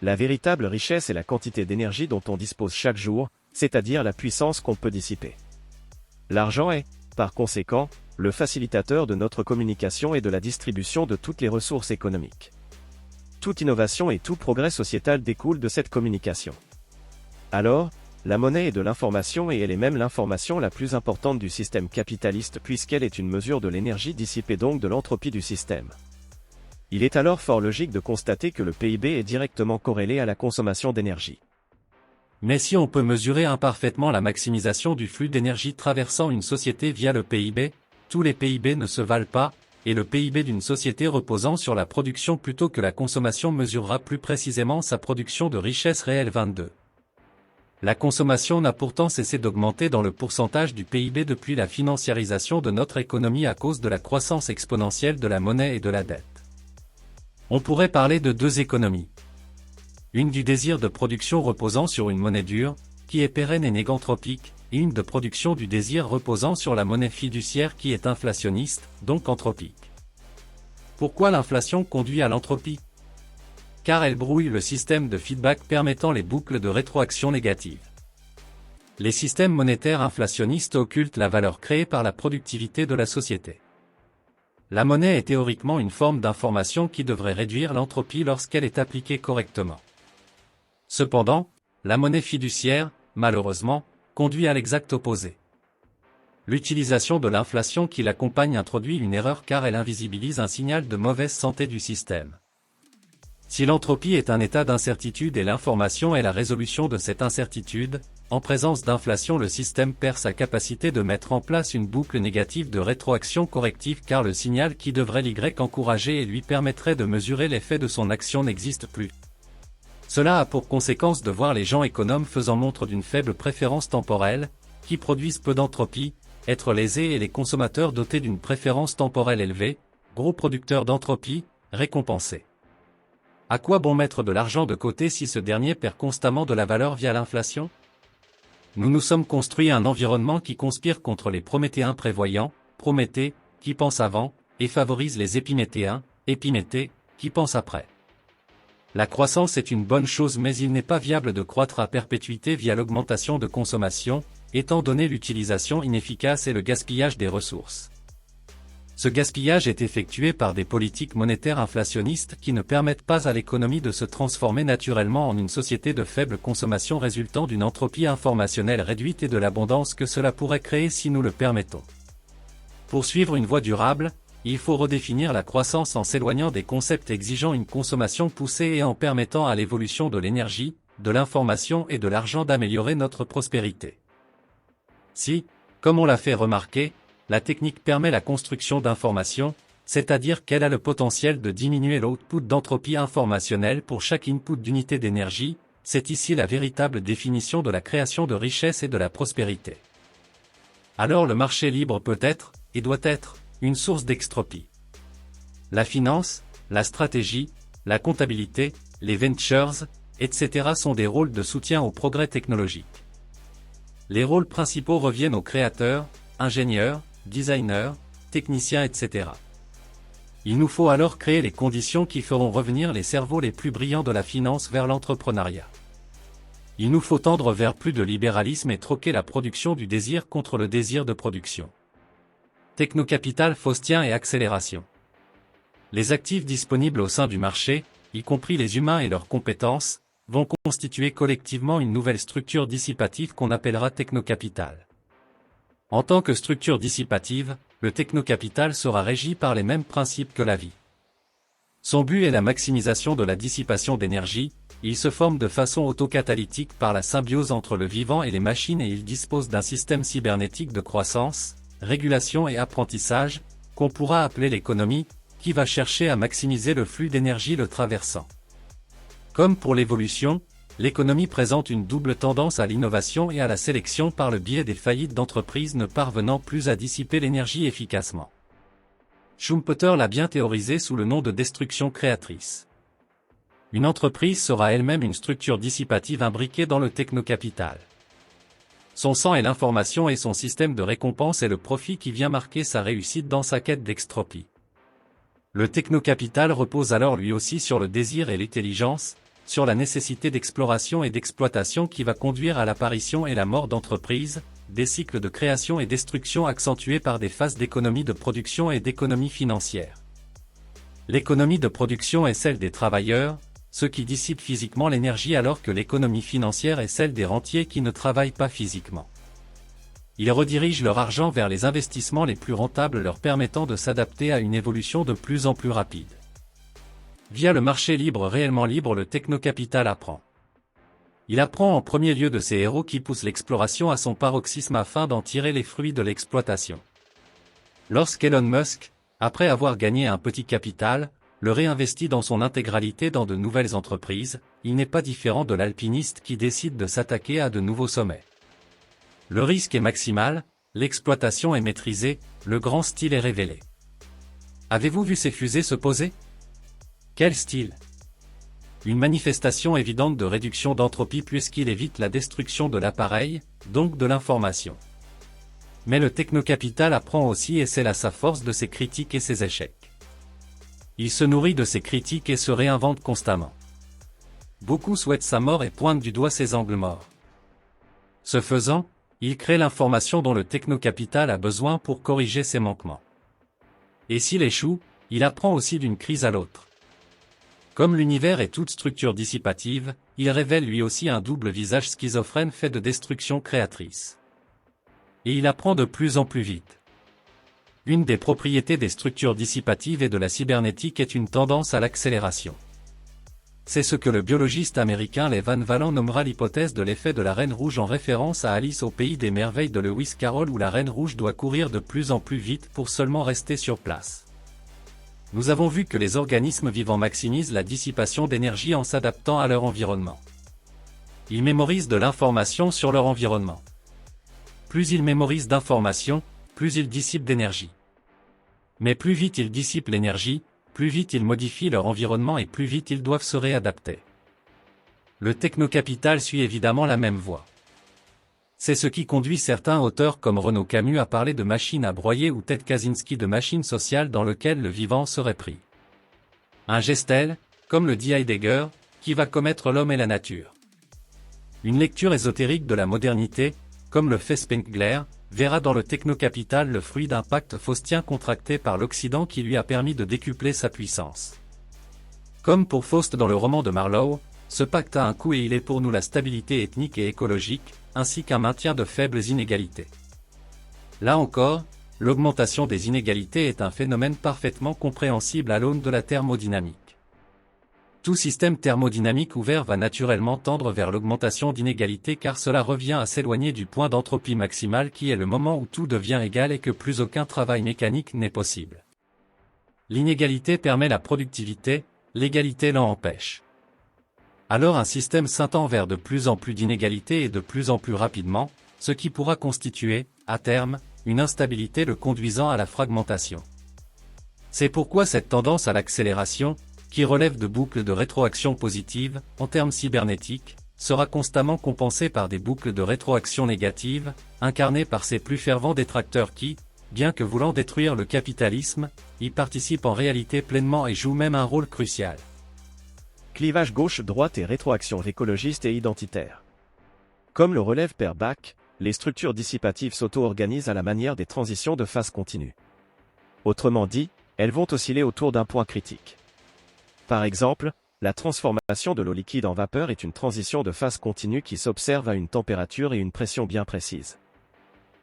La véritable richesse est la quantité d'énergie dont on dispose chaque jour, c'est-à-dire la puissance qu'on peut dissiper. L'argent est, par conséquent, le facilitateur de notre communication et de la distribution de toutes les ressources économiques. Toute innovation et tout progrès sociétal découlent de cette communication. Alors, la monnaie est de l'information et elle est même l'information la plus importante du système capitaliste puisqu'elle est une mesure de l'énergie dissipée donc de l'entropie du système. Il est alors fort logique de constater que le PIB est directement corrélé à la consommation d'énergie. Mais si on peut mesurer imparfaitement la maximisation du flux d'énergie traversant une société via le PIB, tous les PIB ne se valent pas, et le PIB d'une société reposant sur la production plutôt que la consommation mesurera plus précisément sa production de richesse réelle 22. La consommation n'a pourtant cessé d'augmenter dans le pourcentage du PIB depuis la financiarisation de notre économie à cause de la croissance exponentielle de la monnaie et de la dette. On pourrait parler de deux économies. Une du désir de production reposant sur une monnaie dure, qui est pérenne et négantropique, et une de production du désir reposant sur la monnaie fiduciaire qui est inflationniste, donc anthropique. Pourquoi l'inflation conduit à l'entropie? Car elle brouille le système de feedback permettant les boucles de rétroaction négative. Les systèmes monétaires inflationnistes occultent la valeur créée par la productivité de la société. La monnaie est théoriquement une forme d'information qui devrait réduire l'entropie lorsqu'elle est appliquée correctement. Cependant, la monnaie fiduciaire, malheureusement, conduit à l'exact opposé. L'utilisation de l'inflation qui l'accompagne introduit une erreur car elle invisibilise un signal de mauvaise santé du système. Si l'entropie est un état d'incertitude et l'information est la résolution de cette incertitude, en présence d'inflation le système perd sa capacité de mettre en place une boucle négative de rétroaction corrective car le signal qui devrait l'Y encourager et lui permettrait de mesurer l'effet de son action n'existe plus. Cela a pour conséquence de voir les gens économes faisant montre d'une faible préférence temporelle, qui produisent peu d'entropie, être lésés et les consommateurs dotés d'une préférence temporelle élevée, gros producteurs d'entropie, récompensés. À quoi bon mettre de l'argent de côté si ce dernier perd constamment de la valeur via l'inflation? Nous nous sommes construits un environnement qui conspire contre les prométhéens prévoyants, Prométhée, qui pensent avant, et favorise les épiméthéens, Épiméthée, qui pensent après. La croissance est une bonne chose mais il n'est pas viable de croître à perpétuité via l'augmentation de consommation, étant donné l'utilisation inefficace et le gaspillage des ressources. Ce gaspillage est effectué par des politiques monétaires inflationnistes qui ne permettent pas à l'économie de se transformer naturellement en une société de faible consommation résultant d'une entropie informationnelle réduite et de l'abondance que cela pourrait créer si nous le permettons. Pour suivre une voie durable, il faut redéfinir la croissance en s'éloignant des concepts exigeant une consommation poussée et en permettant à l'évolution de l'énergie, de l'information et de l'argent d'améliorer notre prospérité. Si, comme on l'a fait remarquer, la technique permet la construction d'informations, c'est-à-dire qu'elle a le potentiel de diminuer l'output d'entropie informationnelle pour chaque input d'unité d'énergie, c'est ici la véritable définition de la création de richesse et de la prospérité. Alors le marché libre peut être, et doit être, une source d'extropie. La finance, la stratégie, la comptabilité, les ventures, etc. sont des rôles de soutien au progrès technologique. Les rôles principaux reviennent aux créateurs, ingénieurs, designers, techniciens, etc. Il nous faut alors créer les conditions qui feront revenir les cerveaux les plus brillants de la finance vers l'entrepreneuriat. Il nous faut tendre vers plus de libéralisme et troquer la production du désir contre le désir de production. Technocapital faustien et accélération. Les actifs disponibles au sein du marché, y compris les humains et leurs compétences, vont constituer collectivement une nouvelle structure dissipative qu'on appellera technocapital. En tant que structure dissipative, le technocapital sera régi par les mêmes principes que la vie. Son but est la maximisation de la dissipation d'énergie, il se forme de façon autocatalytique par la symbiose entre le vivant et les machines et il dispose d'un système cybernétique de croissance, régulation et apprentissage, qu'on pourra appeler l'économie, qui va chercher à maximiser le flux d'énergie le traversant. Comme pour l'évolution, l'économie présente une double tendance à l'innovation et à la sélection par le biais des faillites d'entreprises ne parvenant plus à dissiper l'énergie efficacement. Schumpeter l'a bien théorisé sous le nom de destruction créatrice. Une entreprise sera elle-même une structure dissipative imbriquée dans le technocapital. Son sang est l'information et son système de récompense est le profit qui vient marquer sa réussite dans sa quête d'extropie. Le technocapital repose alors lui aussi sur le désir et l'intelligence, sur la nécessité d'exploration et d'exploitation qui va conduire à l'apparition et la mort d'entreprises, des cycles de création et destruction accentués par des phases d'économie de production et d'économie financière. L'économie de production est celle des travailleurs, ceux qui dissipent physiquement l'énergie alors que l'économie financière est celle des rentiers qui ne travaillent pas physiquement. Ils redirigent leur argent vers les investissements les plus rentables leur permettant de s'adapter à une évolution de plus en plus rapide. Via le marché libre réellement libre, le technocapital apprend. Il apprend en premier lieu de ses héros qui poussent l'exploration à son paroxysme afin d'en tirer les fruits de l'exploitation. Lorsqu'Elon Musk, après avoir gagné un petit capital, le réinvestit dans son intégralité dans de nouvelles entreprises, il n'est pas différent de l'alpiniste qui décide de s'attaquer à de nouveaux sommets. Le risque est maximal, l'exploitation est maîtrisée, le grand style est révélé. Avez-vous vu ces fusées se poser ? Quel style? Une manifestation évidente de réduction d'entropie puisqu'il évite la destruction de l'appareil, donc de l'information. Mais le technocapital apprend aussi et c'est là sa force de ses critiques et ses échecs. Il se nourrit de ses critiques et se réinvente constamment. Beaucoup souhaitent sa mort et pointent du doigt ses angles morts. Ce faisant, il crée l'information dont le technocapital a besoin pour corriger ses manquements. Et s'il échoue, il apprend aussi d'une crise à l'autre. Comme l'univers est toute structure dissipative, il révèle lui aussi un double visage schizophrène fait de destruction créatrice. Et il apprend de plus en plus vite. Une des propriétés des structures dissipatives et de la cybernétique est une tendance à l'accélération. C'est ce que le biologiste américain Leigh Van Vallen nommera l'hypothèse de l'effet de la Reine Rouge en référence à Alice au pays des merveilles de Lewis Carroll où la Reine Rouge doit courir de plus en plus vite pour seulement rester sur place. Nous avons vu que les organismes vivants maximisent la dissipation d'énergie en s'adaptant à leur environnement. Ils mémorisent de l'information sur leur environnement. Plus ils mémorisent d'informations, plus ils dissipent d'énergie. Mais plus vite ils dissipent l'énergie, plus vite ils modifient leur environnement et plus vite ils doivent se réadapter. Le technocapital suit évidemment la même voie. C'est ce qui conduit certains auteurs comme Renaud Camus à parler de machines à broyer ou Ted Kaczynski de machines sociales dans lesquelles le vivant serait pris. Un gestel, comme le dit Heidegger, qui va commettre l'homme et la nature. Une lecture ésotérique de la modernité, comme le fait Spengler, verra dans le technocapital le fruit d'un pacte faustien contracté par l'Occident qui lui a permis de décupler sa puissance. Comme pour Faust dans le roman de Marlowe, ce pacte a un coût et il est pour nous la stabilité ethnique et écologique, ainsi qu'un maintien de faibles inégalités. Là encore, l'augmentation des inégalités est un phénomène parfaitement compréhensible à l'aune de la thermodynamique. Tout système thermodynamique ouvert va naturellement tendre vers l'augmentation d'inégalités car cela revient à s'éloigner du point d'entropie maximale qui est le moment où tout devient égal et que plus aucun travail mécanique n'est possible. L'inégalité permet la productivité, l'égalité l'en empêche. Alors un système s'entend vers de plus en plus d'inégalités et de plus en plus rapidement, ce qui pourra constituer, à terme, une instabilité le conduisant à la fragmentation. C'est pourquoi cette tendance à l'accélération, qui relève de boucles de rétroaction positive, en termes cybernétiques, sera constamment compensée par des boucles de rétroaction négatives, incarnées par ses plus fervents détracteurs qui, bien que voulant détruire le capitalisme, y participent en réalité pleinement et jouent même un rôle crucial. Clivage gauche-droite et rétroaction écologiste et identitaire. Comme le relève Per Bach, les structures dissipatives s'auto-organisent à la manière des transitions de phase continue. Autrement dit, elles vont osciller autour d'un point critique. Par exemple, la transformation de l'eau liquide en vapeur est une transition de phase continue qui s'observe à une température et une pression bien précises.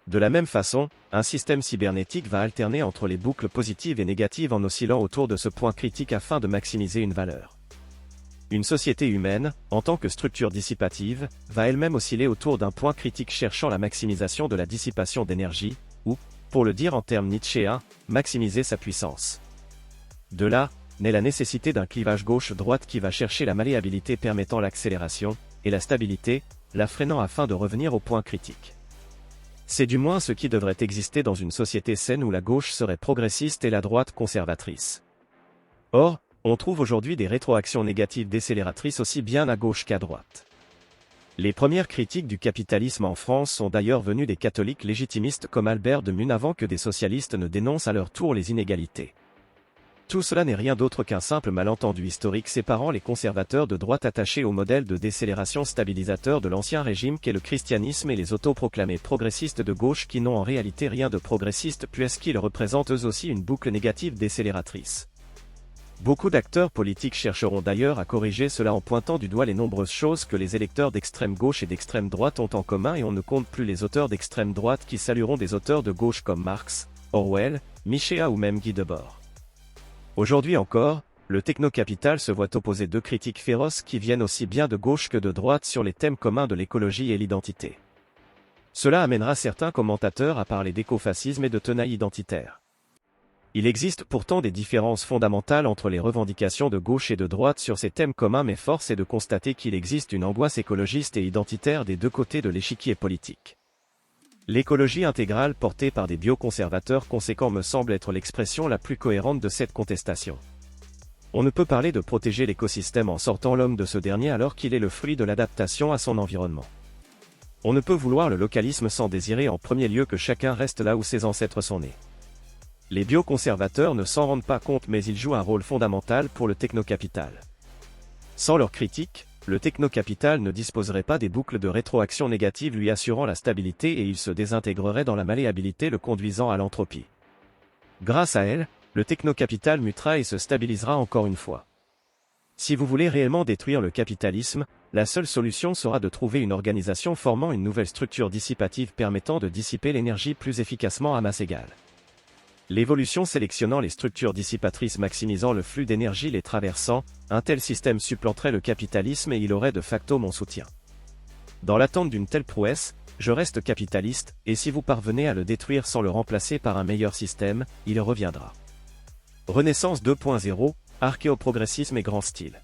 De la même façon, un système cybernétique va alterner entre les boucles positives et négatives en oscillant autour de ce point critique afin de maximiser une valeur. Une société humaine, en tant que structure dissipative, va elle-même osciller autour d'un point critique cherchant la maximisation de la dissipation d'énergie, ou, pour le dire en termes nietzschéens, maximiser sa puissance. De là, naît la nécessité d'un clivage gauche-droite qui va chercher la malléabilité permettant l'accélération, et la stabilité, la freinant afin de revenir au point critique. C'est du moins ce qui devrait exister dans une société saine où la gauche serait progressiste et la droite conservatrice. Or, on trouve aujourd'hui des rétroactions négatives décélératrices aussi bien à gauche qu'à droite. Les premières critiques du capitalisme en France sont d'ailleurs venues des catholiques légitimistes comme Albert de Mun avant que des socialistes ne dénoncent à leur tour les inégalités. Tout cela n'est rien d'autre qu'un simple malentendu historique séparant les conservateurs de droite attachés au modèle de décélération stabilisateur de l'ancien régime qu'est le christianisme et les autoproclamés progressistes de gauche qui n'ont en réalité rien de progressiste puisqu'ils représentent eux aussi une boucle négative décélératrice. Beaucoup d'acteurs politiques chercheront d'ailleurs à corriger cela en pointant du doigt les nombreuses choses que les électeurs d'extrême gauche et d'extrême droite ont en commun et on ne compte plus les auteurs d'extrême droite qui salueront des auteurs de gauche comme Marx, Orwell, Michéa ou même Guy Debord. Aujourd'hui encore, le technocapital se voit opposer deux critiques féroces qui viennent aussi bien de gauche que de droite sur les thèmes communs de l'écologie et l'identité. Cela amènera certains commentateurs à parler d'écofascisme et de tenaille identitaire. Il existe pourtant des différences fondamentales entre les revendications de gauche et de droite sur ces thèmes communs mais force est de constater qu'il existe une angoisse écologiste et identitaire des deux côtés de l'échiquier politique. L'écologie intégrale portée par des bioconservateurs conséquents me semble être l'expression la plus cohérente de cette contestation. On ne peut parler de protéger l'écosystème en sortant l'homme de ce dernier alors qu'il est le fruit de l'adaptation à son environnement. On ne peut vouloir le localisme sans désirer en premier lieu que chacun reste là où ses ancêtres sont nés. Les bioconservateurs ne s'en rendent pas compte mais ils jouent un rôle fondamental pour le technocapital. Sans leur critique, le technocapital ne disposerait pas des boucles de rétroaction négative lui assurant la stabilité et il se désintégrerait dans la malléabilité le conduisant à l'entropie. Grâce à elle, le technocapital mutera et se stabilisera encore une fois. Si vous voulez réellement détruire le capitalisme, la seule solution sera de trouver une organisation formant une nouvelle structure dissipative permettant de dissiper l'énergie plus efficacement à masse égale. L'évolution sélectionnant les structures dissipatrices maximisant le flux d'énergie les traversant, un tel système supplanterait le capitalisme et il aurait de facto mon soutien. Dans l'attente d'une telle prouesse, je reste capitaliste, et si vous parvenez à le détruire sans le remplacer par un meilleur système, il reviendra. Renaissance 2.0, archéoprogressisme et grand style.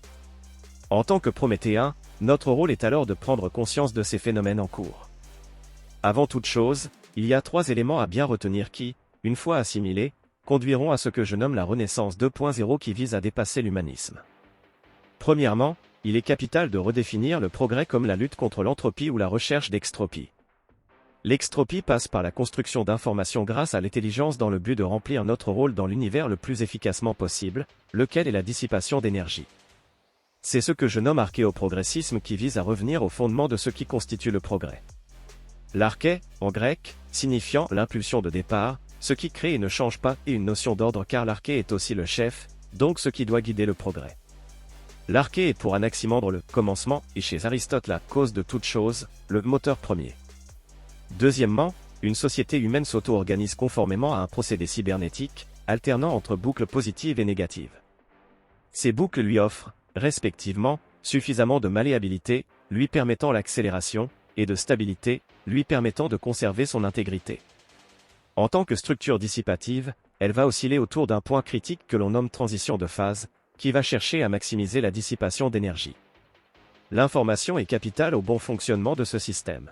En tant que prométhéens, notre rôle est alors de prendre conscience de ces phénomènes en cours. Avant toute chose, il y a 3 éléments à bien retenir qui, une fois assimilés, conduiront à ce que je nomme la Renaissance 2.0 qui vise à dépasser l'humanisme. Premièrement, il est capital de redéfinir le progrès comme la lutte contre l'entropie ou la recherche d'extropie. L'extropie passe par la construction d'informations grâce à l'intelligence dans le but de remplir notre rôle dans l'univers le plus efficacement possible, lequel est la dissipation d'énergie. C'est ce que je nomme archéoprogressisme qui vise à revenir au fondement de ce qui constitue le progrès. L'arché, en grec, signifiant l'impulsion de départ, ce qui crée et ne change pas, est une notion d'ordre car l'arché est aussi le chef, donc ce qui doit guider le progrès. L'arché est pour Anaximandre le commencement et chez Aristote la cause de toute chose, le moteur premier. Deuxièmement, une société humaine s'auto-organise conformément à un procédé cybernétique, alternant entre boucles positives et négatives. Ces boucles lui offrent, respectivement, suffisamment de malléabilité, lui permettant l'accélération, et de stabilité, lui permettant de conserver son intégrité. En tant que structure dissipative, elle va osciller autour d'un point critique que l'on nomme transition de phase, qui va chercher à maximiser la dissipation d'énergie. L'information est capitale au bon fonctionnement de ce système.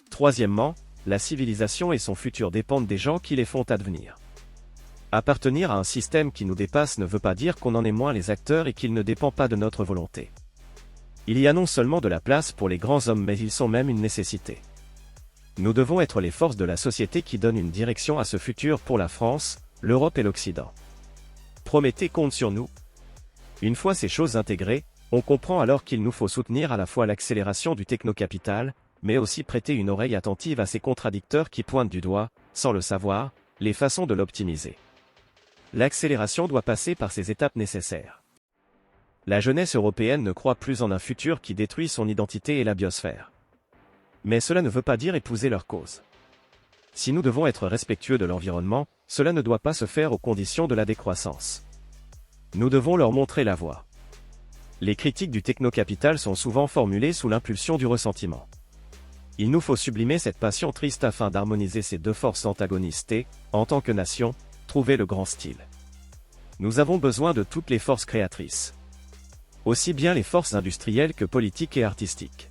Troisièmement, la civilisation et son futur dépendent des gens qui les font advenir. Appartenir à un système qui nous dépasse ne veut pas dire qu'on en est moins les acteurs et qu'il ne dépend pas de notre volonté. Il y a non seulement de la place pour les grands hommes mais ils sont même une nécessité. Nous devons être les forces de la société qui donnent une direction à ce futur pour la France, l'Europe et l'Occident. Prométhée compte sur nous. Une fois ces choses intégrées, on comprend alors qu'il nous faut soutenir à la fois l'accélération du technocapital, mais aussi prêter une oreille attentive à ces contradicteurs qui pointent du doigt, sans le savoir, les façons de l'optimiser. L'accélération doit passer par ces étapes nécessaires. La jeunesse européenne ne croit plus en un futur qui détruit son identité et la biosphère. Mais cela ne veut pas dire épouser leur cause. Si nous devons être respectueux de l'environnement, cela ne doit pas se faire aux conditions de la décroissance. Nous devons leur montrer la voie. Les critiques du technocapital sont souvent formulées sous l'impulsion du ressentiment. Il nous faut sublimer cette passion triste afin d'harmoniser ces deux forces antagonistes et, en tant que nation, trouver le grand style. Nous avons besoin de toutes les forces créatrices. Aussi bien les forces industrielles que politiques et artistiques.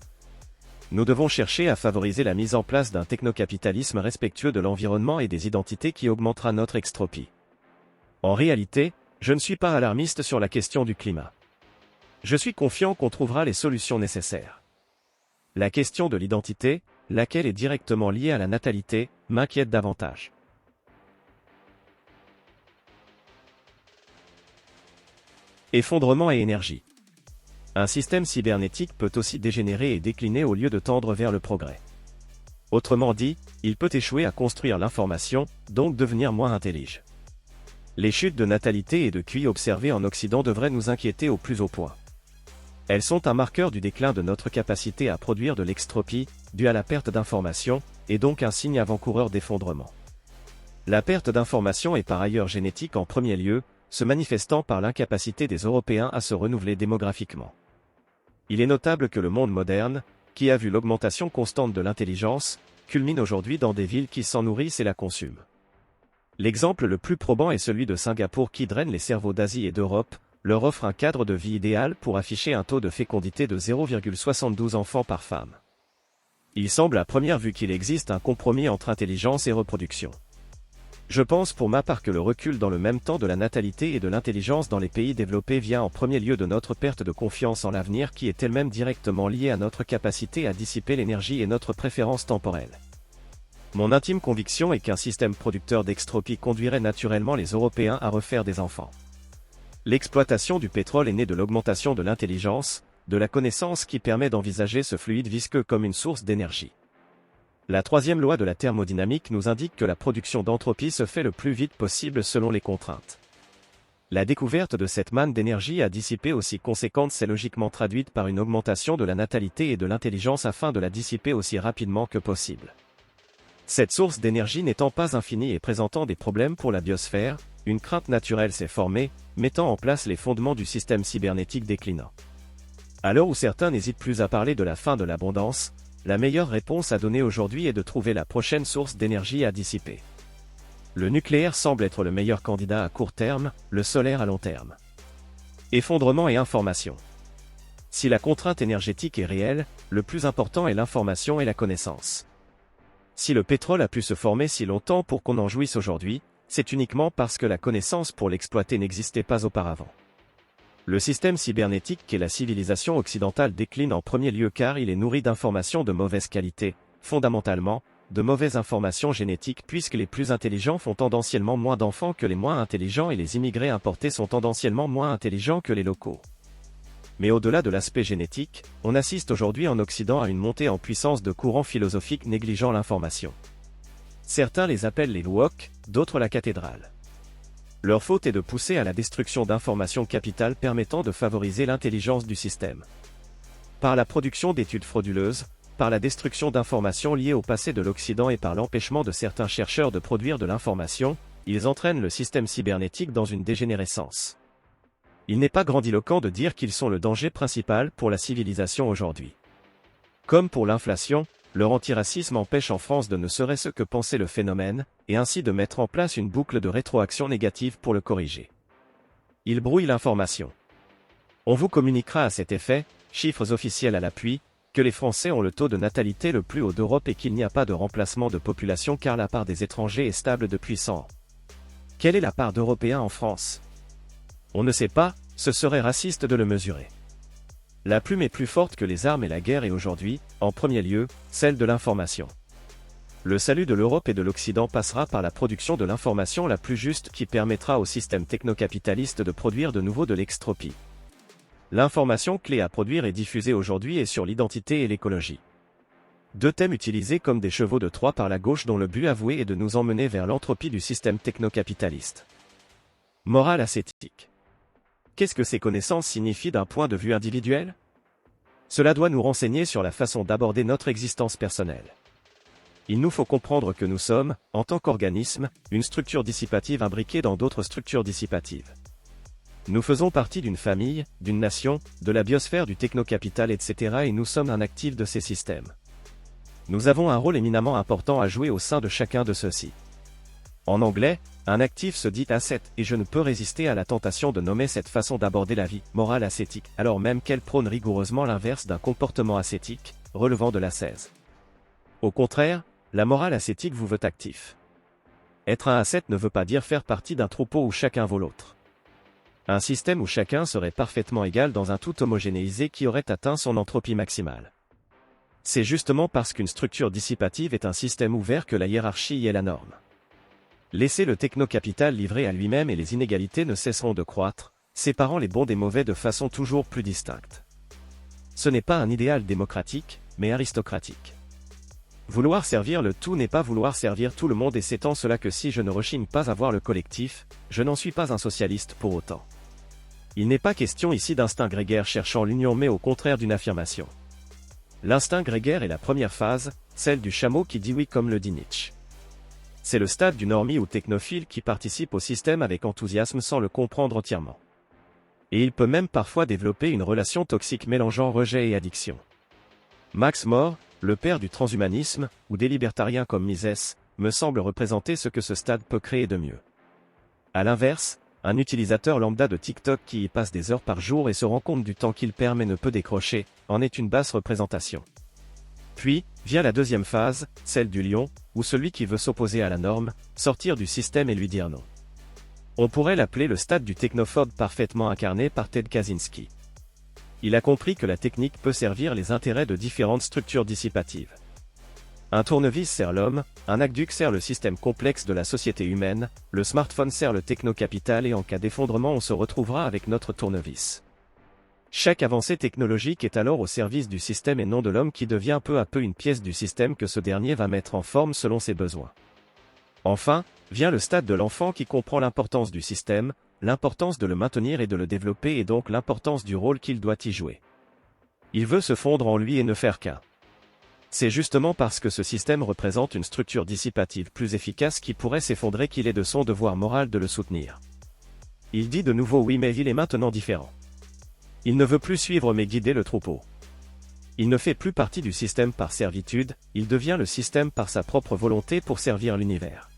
Nous devons chercher à favoriser la mise en place d'un technocapitalisme respectueux de l'environnement et des identités qui augmentera notre extropie. En réalité, je ne suis pas alarmiste sur la question du climat. Je suis confiant qu'on trouvera les solutions nécessaires. La question de l'identité, laquelle est directement liée à la natalité, m'inquiète davantage. Effondrement et énergie. Un système cybernétique peut aussi dégénérer et décliner au lieu de tendre vers le progrès. Autrement dit, il peut échouer à construire l'information, donc devenir moins intelligent. Les chutes de natalité et de QI observées en Occident devraient nous inquiéter au plus haut point. Elles sont un marqueur du déclin de notre capacité à produire de l'extropie, due à la perte d'information, et donc un signe avant-coureur d'effondrement. La perte d'information est par ailleurs génétique en premier lieu, se manifestant par l'incapacité des Européens à se renouveler démographiquement. Il est notable que le monde moderne, qui a vu l'augmentation constante de l'intelligence, culmine aujourd'hui dans des villes qui s'en nourrissent et la consument. L'exemple le plus probant est celui de Singapour qui draine les cerveaux d'Asie et d'Europe, leur offre un cadre de vie idéal pour afficher un taux de fécondité de 0,72 enfants par femme. Il semble à première vue qu'il existe un compromis entre intelligence et reproduction. Je pense pour ma part que le recul dans le même temps de la natalité et de l'intelligence dans les pays développés vient en premier lieu de notre perte de confiance en l'avenir qui est elle-même directement liée à notre capacité à dissiper l'énergie et notre préférence temporelle. Mon intime conviction est qu'un système producteur d'extropie conduirait naturellement les Européens à refaire des enfants. L'exploitation du pétrole est née de l'augmentation de l'intelligence, de la connaissance qui permet d'envisager ce fluide visqueux comme une source d'énergie. La troisième loi de la thermodynamique nous indique que la production d'entropie se fait le plus vite possible selon les contraintes. La découverte de cette manne d'énergie à dissiper aussi conséquente s'est logiquement traduite par une augmentation de la natalité et de l'intelligence afin de la dissiper aussi rapidement que possible. Cette source d'énergie n'étant pas infinie et présentant des problèmes pour la biosphère, une crainte naturelle s'est formée, mettant en place les fondements du système cybernétique déclinant. À l'heure où certains n'hésitent plus à parler de la fin de l'abondance, la meilleure réponse à donner aujourd'hui est de trouver la prochaine source d'énergie à dissiper. Le nucléaire semble être le meilleur candidat à court terme, le solaire à long terme. Effondrement et information. Si la contrainte énergétique est réelle, le plus important est l'information et la connaissance. Si le pétrole a pu se former si longtemps pour qu'on en jouisse aujourd'hui, c'est uniquement parce que la connaissance pour l'exploiter n'existait pas auparavant. Le système cybernétique qu'est la civilisation occidentale décline en premier lieu car il est nourri d'informations de mauvaise qualité, fondamentalement, de mauvaises informations génétiques puisque les plus intelligents font tendanciellement moins d'enfants que les moins intelligents et les immigrés importés sont tendanciellement moins intelligents que les locaux. Mais au-delà de l'aspect génétique, on assiste aujourd'hui en Occident à une montée en puissance de courants philosophiques négligeant l'information. Certains les appellent les woke, d'autres la cathédrale. Leur faute est de pousser à la destruction d'informations capitales permettant de favoriser l'intelligence du système. Par la production d'études frauduleuses, par la destruction d'informations liées au passé de l'Occident et par l'empêchement de certains chercheurs de produire de l'information, ils entraînent le système cybernétique dans une dégénérescence. Il n'est pas grandiloquent de dire qu'ils sont le danger principal pour la civilisation aujourd'hui. Comme pour l'inflation, leur antiracisme empêche en France de ne serait-ce que penser le phénomène, et ainsi de mettre en place une boucle de rétroaction négative pour le corriger. Il brouille l'information. On vous communiquera à cet effet, chiffres officiels à l'appui, que les Français ont le taux de natalité le plus haut d'Europe et qu'il n'y a pas de remplacement de population car la part des étrangers est stable depuis 100 ans. Quelle est la part d'Européens en France? On ne sait pas, ce serait raciste de le mesurer. La plume est plus forte que les armes et la guerre est aujourd'hui, en premier lieu, celle de l'information. Le salut de l'Europe et de l'Occident passera par la production de l'information la plus juste qui permettra au système technocapitaliste de produire de nouveau de l'extropie. L'information clé à produire et diffuser aujourd'hui est sur l'identité et l'écologie. Deux thèmes utilisés comme des chevaux de Troie par la gauche dont le but avoué est de nous emmener vers l'entropie du système technocapitaliste. Morale ascétique. Qu'est-ce que ces connaissances signifient d'un point de vue individuel? Cela doit nous renseigner sur la façon d'aborder notre existence personnelle. Il nous faut comprendre que nous sommes, en tant qu'organisme, une structure dissipative imbriquée dans d'autres structures dissipatives. Nous faisons partie d'une famille, d'une nation, de la biosphère du technocapital etc. et nous sommes un actif de ces systèmes. Nous avons un rôle éminemment important à jouer au sein de chacun de ceux-ci. En anglais, un actif se dit asset, et je ne peux résister à la tentation de nommer cette façon d'aborder la vie, morale ascétique, alors même qu'elle prône rigoureusement l'inverse d'un comportement ascétique, relevant de l'ascèse. Au contraire, la morale ascétique vous veut actif. Être un ascète ne veut pas dire faire partie d'un troupeau où chacun vaut l'autre. Un système où chacun serait parfaitement égal dans un tout homogénéisé qui aurait atteint son entropie maximale. C'est justement parce qu'une structure dissipative est un système ouvert que la hiérarchie y est la norme. Laissez le technocapital livré à lui-même et les inégalités ne cesseront de croître, séparant les bons des mauvais de façon toujours plus distincte. Ce n'est pas un idéal démocratique, mais aristocratique. Vouloir servir le tout n'est pas vouloir servir tout le monde et c'est en cela que si je ne rechigne pas à voir le collectif, je n'en suis pas un socialiste pour autant. Il n'est pas question ici d'instinct grégaire cherchant l'union mais au contraire d'une affirmation. L'instinct grégaire est la première phase, celle du chameau qui dit oui comme le dit Nietzsche. C'est le stade du normie ou technophile qui participe au système avec enthousiasme sans le comprendre entièrement. Et il peut même parfois développer une relation toxique mélangeant rejet et addiction. Max More, le père du transhumanisme, ou des libertariens comme Mises, me semble représenter ce que ce stade peut créer de mieux. À l'inverse, un utilisateur lambda de TikTok qui y passe des heures par jour et se rend compte du temps qu'il perd mais ne peut décrocher, en est une basse représentation. Puis, vient la deuxième phase, celle du lion, ou celui qui veut s'opposer à la norme, sortir du système et lui dire non. On pourrait l'appeler le stade du technophobe parfaitement incarné par Ted Kaczynski. Il a compris que la technique peut servir les intérêts de différentes structures dissipatives. Un tournevis sert l'homme, un aqueduc sert le système complexe de la société humaine, le smartphone sert le technocapital et en cas d'effondrement on se retrouvera avec notre tournevis. Chaque avancée technologique est alors au service du système et non de l'homme qui devient peu à peu une pièce du système que ce dernier va mettre en forme selon ses besoins. Enfin, vient le stade de l'enfant qui comprend l'importance du système, l'importance de le maintenir et de le développer et donc l'importance du rôle qu'il doit y jouer. Il veut se fondre en lui et ne faire qu'un. C'est justement parce que ce système représente une structure dissipative plus efficace qui pourrait s'effondrer qu'il est de son devoir moral de le soutenir. Il dit de nouveau oui mais il est maintenant différent. Il ne veut plus suivre mais guider le troupeau. Il ne fait plus partie du système par servitude, il devient le système par sa propre volonté pour servir l'univers.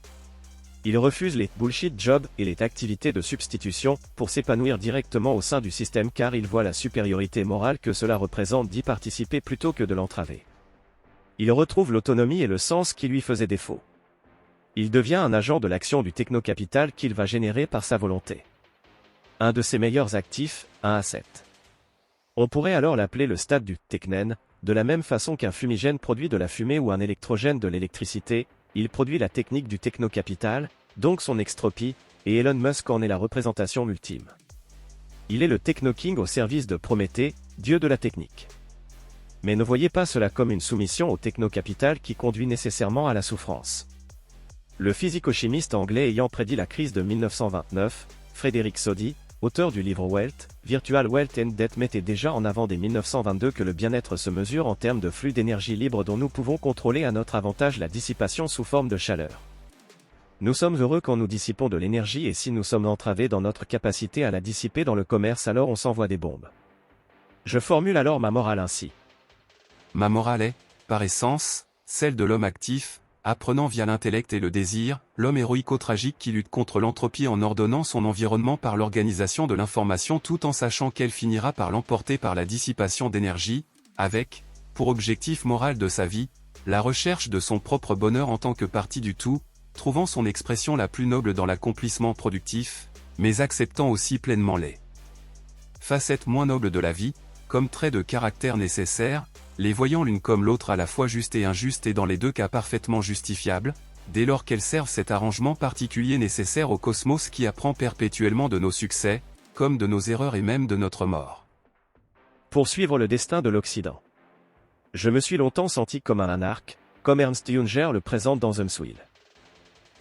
Il refuse les bullshit jobs et les activités de substitution pour s'épanouir directement au sein du système car il voit la supériorité morale que cela représente d'y participer plutôt que de l'entraver. Il retrouve l'autonomie et le sens qui lui faisaient défaut. Il devient un agent de l'action du technocapital qu'il va générer par sa volonté. Un de ses meilleurs actifs, un asset. On pourrait alors l'appeler le stade du technen, de la même façon qu'un fumigène produit de la fumée ou un électrogène de l'électricité, il produit la technique du technocapital, donc son extropie, et Elon Musk en est la représentation ultime. Il est le techno-king au service de Prométhée, dieu de la technique. Mais ne voyez pas cela comme une soumission au technocapital qui conduit nécessairement à la souffrance. Le physico-chimiste anglais ayant prédit la crise de 1929, Frédéric Soddy, auteur du livre Wealth, Virtual Wealth and Debt mettait déjà en avant dès 1922 que le bien-être se mesure en termes de flux d'énergie libre dont nous pouvons contrôler à notre avantage la dissipation sous forme de chaleur. Nous sommes heureux quand nous dissipons de l'énergie et si nous sommes entravés dans notre capacité à la dissiper dans le commerce alors on s'envoie des bombes. Je formule alors ma morale ainsi. Ma morale est, par essence, celle de l'homme actif, apprenant via l'intellect et le désir, l'homme héroïco-tragique qui lutte contre l'entropie en ordonnant son environnement par l'organisation de l'information tout en sachant qu'elle finira par l'emporter par la dissipation d'énergie, avec, pour objectif moral de sa vie, la recherche de son propre bonheur en tant que partie du tout, trouvant son expression la plus noble dans l'accomplissement productif, mais acceptant aussi pleinement les facettes moins nobles de la vie, comme traits de caractère nécessaires, les voyant l'une comme l'autre à la fois juste et injuste et dans les deux cas parfaitement justifiables, dès lors qu'elles servent cet arrangement particulier nécessaire au cosmos qui apprend perpétuellement de nos succès, comme de nos erreurs et même de notre mort. Poursuivre le destin de l'Occident. Je me suis longtemps senti comme un anarque, comme Ernst Junger le présente dans Umswil.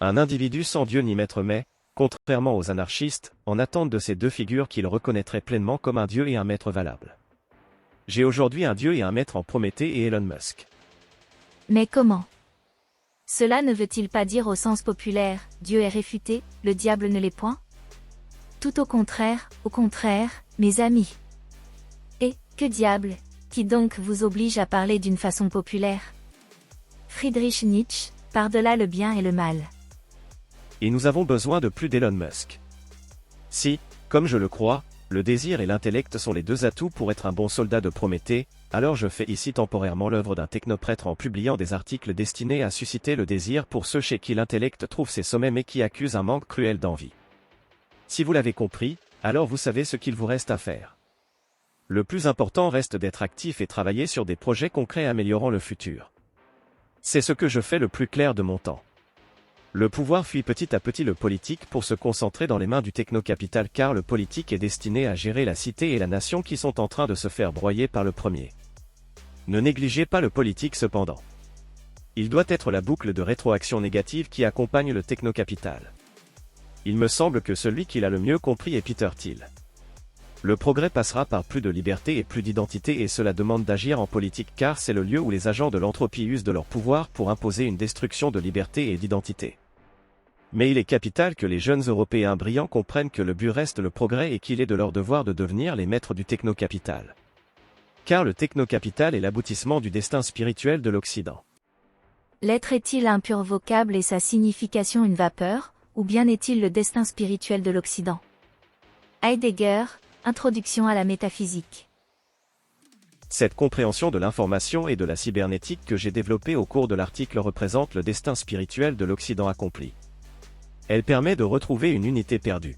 Un individu sans Dieu ni maître mais, contrairement aux anarchistes, en attente de ces deux figures qu'il reconnaîtrait pleinement comme un Dieu et un maître valable. J'ai aujourd'hui un Dieu et un maître en Prométhée et Elon Musk. Mais comment? Cela ne veut-il pas dire au sens populaire, Dieu est réfuté, le diable ne l'est point? Tout au contraire, mes amis. Et, que diable, qui donc vous oblige à parler d'une façon populaire? Friedrich Nietzsche, par-delà le bien et le mal. Et nous avons besoin de plus d'Elon Musk. Si, comme je le crois, le désir et l'intellect sont les deux atouts pour être un bon soldat de Prométhée, alors je fais ici temporairement l'œuvre d'un technoprêtre en publiant des articles destinés à susciter le désir pour ceux chez qui l'intellect trouve ses sommets mais qui accusent un manque cruel d'envie. Si vous l'avez compris, alors vous savez ce qu'il vous reste à faire. Le plus important reste d'être actif et travailler sur des projets concrets améliorant le futur. C'est ce que je fais le plus clair de mon temps. Le pouvoir fuit petit à petit le politique pour se concentrer dans les mains du technocapital car le politique est destiné à gérer la cité et la nation qui sont en train de se faire broyer par le premier. Ne négligez pas le politique cependant. Il doit être la boucle de rétroaction négative qui accompagne le technocapital. Il me semble que celui qui l'a le mieux compris est Peter Thiel. Le progrès passera par plus de liberté et plus d'identité et cela demande d'agir en politique car c'est le lieu où les agents de l'entropie usent de leur pouvoir pour imposer une destruction de liberté et d'identité. Mais il est capital que les jeunes Européens brillants comprennent que le but reste le progrès et qu'il est de leur devoir de devenir les maîtres du technocapital. Car le technocapital est l'aboutissement du destin spirituel de l'Occident. L'être est-il un pur vocable et sa signification une vapeur, ou bien est-il le destin spirituel de l'Occident? Heidegger, Introduction à la métaphysique. Cette compréhension de l'information et de la cybernétique que j'ai développée au cours de l'article représente le destin spirituel de l'Occident accompli. Elle permet de retrouver une unité perdue.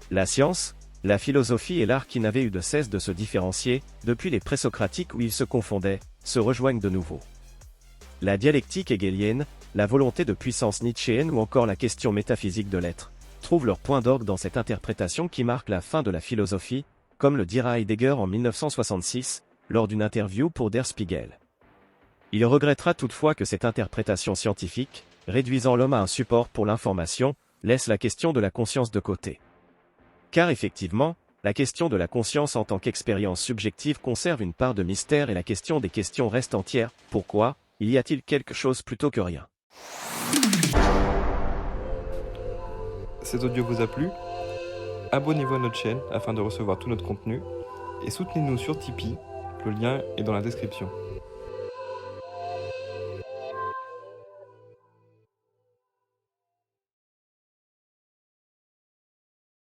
La science, la philosophie et l'art qui n'avaient eu de cesse de se différencier, depuis les présocratiques où ils se confondaient, se rejoignent de nouveau. La dialectique hegélienne, la volonté de puissance nietzschéenne ou encore la question métaphysique de l'être, trouvent leur point d'orgue dans cette interprétation qui marque la fin de la philosophie, comme le dira Heidegger en 1966, lors d'une interview pour Der Spiegel. Il regrettera toutefois que cette interprétation scientifique, réduisant l'homme à un support pour l'information, laisse la question de la conscience de côté. Car effectivement, la question de la conscience en tant qu'expérience subjective conserve une part de mystère et la question des questions reste entière. Pourquoi ? Y a-t-il quelque chose plutôt que rien ? Cet audio vous a plu ? Abonnez-vous à notre chaîne afin de recevoir tout notre contenu et soutenez-nous sur Tipeee, le lien est dans la description.